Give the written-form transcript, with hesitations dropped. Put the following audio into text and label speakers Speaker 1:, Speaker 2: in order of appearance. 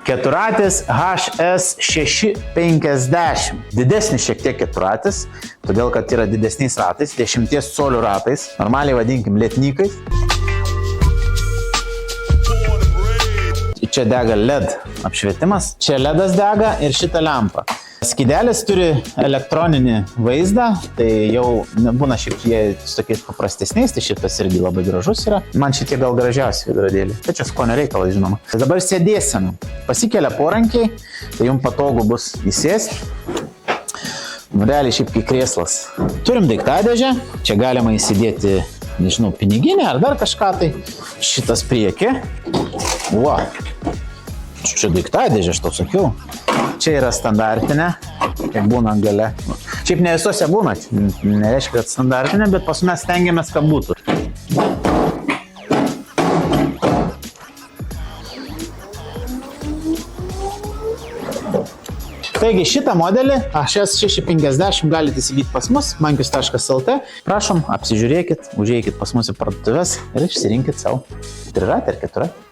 Speaker 1: Keturatis HS650. Didesnis šiek tiek keturatis, todėl kad yra didesniais ratais, 10 colių ratais, normaliai vadinkim lietnykais. Čia dega LED apšvietimas, čia LEDas dega ir šitą lempą. Skydelis turi elektroninį vaizdą, tai jau būna šiek tiek su tokiais paprastesniais, tai šitas irgi labai gražus yra. Man šitie gal gražiausi veidrodėliai, tai čia skonio reikalas, žinoma. Dabar sėdėsena. Pasikelia porankiai, tai jums patogu bus įsėsti. Realiai šiaip kaip krėslas. Turim daiktadėžę, čia galima įsidėti, nežinau, piniginę ar dar kažką tai. Šitas priekį. Wow. Čia daiktadėžė, aš tau sakiau. Čia yra standartinė, kaip būna gale. Šiaip ne visose būna, nereiškia, kad standartinė, bet pas mes stengiamės, kad būtų. Taigi šitą modelį HS650 galite įsigyti pas mus, mankius.lt. Prašom, apsižiūrėkit, užeikit pas mus į parduotuves ir išsirinkit savo triratį ar keturatį.